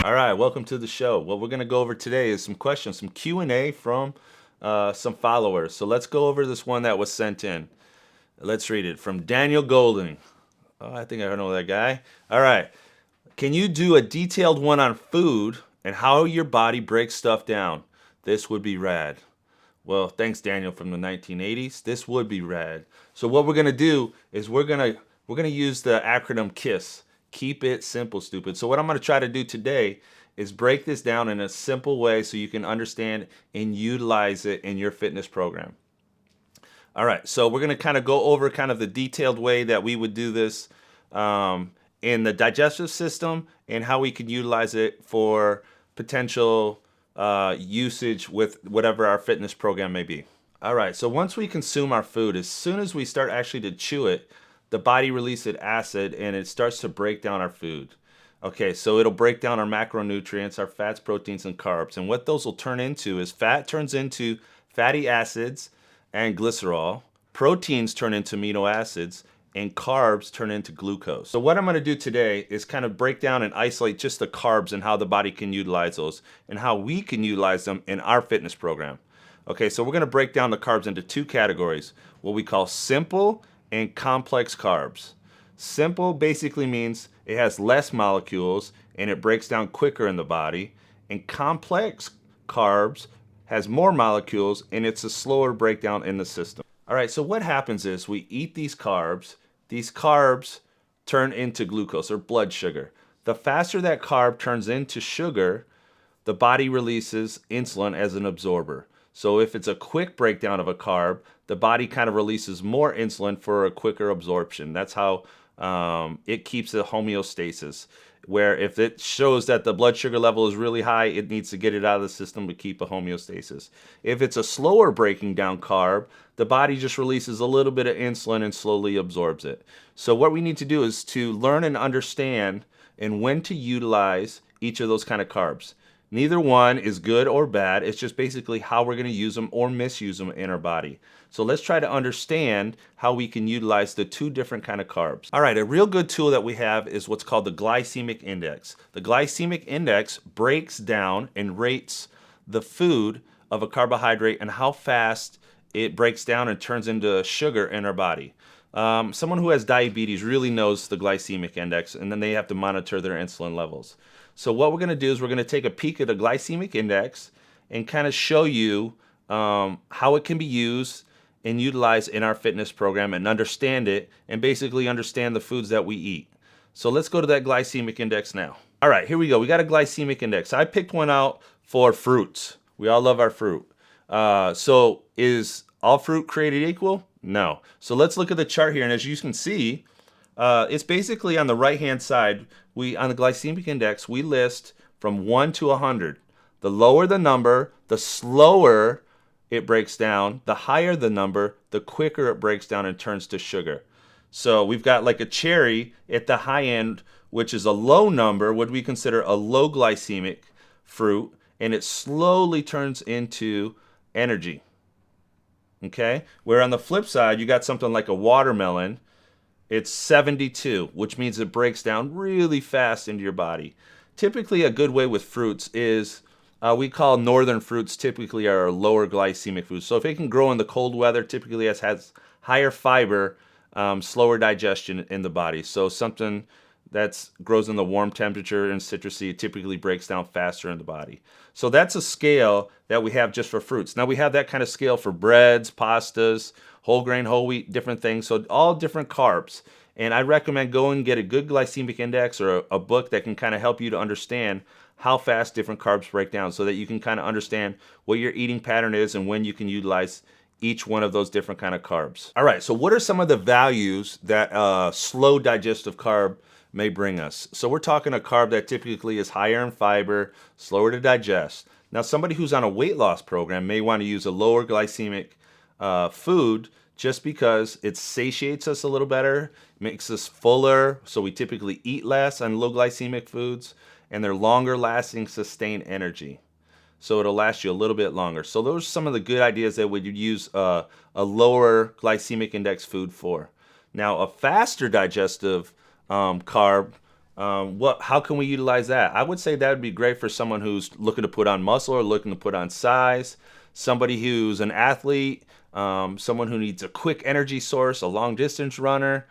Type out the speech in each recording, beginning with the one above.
All right, welcome to the show. What we're going to go over today is some questions, some Q&A from some followers. So let's go over this one that was sent in. Let's read it from Daniel Golding. Oh, I think I know that guy. All right. Can you do a detailed one on food and how your body breaks stuff down? This would be rad. Well, thanks Daniel from the 1980s. This would be rad. So what we're going to do is we're going to use the acronym KISS. Keep it simple, stupid. So what I'm going to try to do today is break this down in a simple way so you can understand and utilize it in your fitness program. All right, so we're going to kind of go over kind of the detailed way that we would do this in the digestive system and how we can utilize it for potential usage with whatever our fitness program may be. All right, so once we consume our food, as soon as we start actually to chew it, the body releases acid and it starts to break down our food. Okay, so it'll break down our macronutrients, our fats, proteins, and carbs. And what those will turn into is fat turns into fatty acids and glycerol, proteins turn into amino acids, and carbs turn into glucose. So what I'm going to do today is kind of break down and isolate just the carbs and how the body can utilize those and how we can utilize them in our fitness program. Okay, so we're going to break down the carbs into two categories, what we call simple and complex carbs. Simple basically means it has less molecules and it breaks down quicker in the body. And complex carbs has more molecules and it's a slower breakdown in the system. All right, so what happens is we eat these carbs turn into glucose or blood sugar. The faster that carb turns into sugar, the body releases insulin as an absorber. So if it's a quick breakdown of a carb, the body kind of releases more insulin for a quicker absorption. That's how it keeps a homeostasis. Where if it shows that the blood sugar level is really high, it needs to get it out of the system to keep a homeostasis. If it's a slower breaking down carb, the body just releases a little bit of insulin and slowly absorbs it. So what we need to do is to learn and understand and when to utilize each of those kind of carbs. Neither one is good or bad. It's just basically how we're going to use them or misuse them in our body. So let's try to understand how we can utilize the two different kind of carbs. All right, a real good tool that we have is what's called the glycemic index. The glycemic index breaks down and rates the food of a carbohydrate and how fast it breaks down and turns into sugar in our body. Someone who has diabetes really knows the glycemic index, and then they have to monitor their insulin levels. So what we're going to do is we're going to take a peek at the glycemic index and kind of show you how it can be used and utilized in our fitness program and understand it and basically understand the foods that we eat. So let's go to that glycemic index now. All right, here we go. We got a glycemic index. I picked one out for fruits. We all love our fruit. So is all fruit created equal? No. So let's look at the chart here. And as you can see, it's basically on the right-hand side. On the glycemic index, we list from 1 to 100. The lower the number, the slower it breaks down. The higher the number, the quicker it breaks down and turns to sugar. So we've got like a cherry at the high end, which is a low number, what we consider a low glycemic fruit, and it slowly turns into energy. Okay? Where on the flip side, you got something like a watermelon. It's 72, which means it breaks down really fast into your body. Typically, a good way with fruits is we call northern fruits typically are lower glycemic foods. So if it can grow in the cold weather, typically it has higher fiber, slower digestion in the body. So something that grows in the warm temperature and citrusy, it typically breaks down faster in the body. So that's a scale that we have just for fruits. Now we have that kind of scale for breads, pastas, whole grain, whole wheat, different things. So all different carbs. And I recommend go and get a good glycemic index or a book that can kind of help you to understand how fast different carbs break down so that you can kind of understand what your eating pattern is and when you can utilize each one of those different kind of carbs. All right, so what are some of the values that slow digestive carb may bring us? So we're talking a carb that typically is higher in fiber, slower to digest. Now somebody who's on a weight loss program may want to use a lower glycemic food just because it satiates us a little better, makes us fuller, so we typically eat less on low glycemic foods, and they're longer lasting, sustained energy. So it'll last you a little bit longer. So those are some of the good ideas that we'd use a lower glycemic index food for. Now a faster digestive carb How can we utilize that? I would say that would be great for someone who's looking to put on muscle or looking to put on size, somebody who's an athlete, someone who needs a quick energy source, a long distance runner,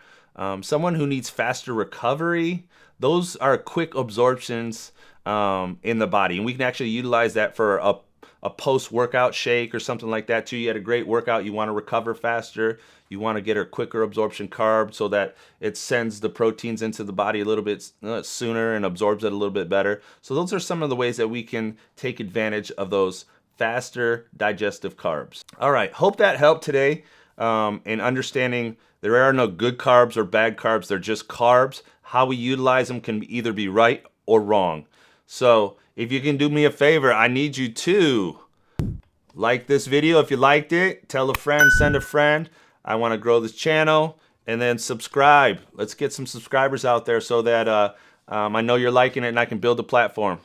someone who needs faster recovery. Those are quick absorptions in the body, and we can actually utilize that for a post-workout shake or something like that too. You had a great workout, you want to recover faster, you want to get a quicker absorption carb so that it sends the proteins into the body a little bit sooner and absorbs it a little bit better. So those are some of the ways that we can take advantage of those faster digestive carbs. All right, hope that helped today in understanding there are no good carbs or bad carbs. They're just carbs. How we utilize them can either be right or wrong. So if you can do me a favor, I need you to like this video if you liked it. Tell a friend, send a friend. I want to grow this channel. And then subscribe. Let's get some subscribers out there so that I know you're liking it and I can build a platform.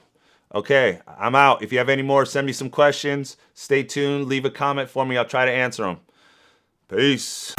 Okay, I'm out. If you have any more, send me some questions. Stay tuned. Leave a comment for me. I'll try to answer them. Peace.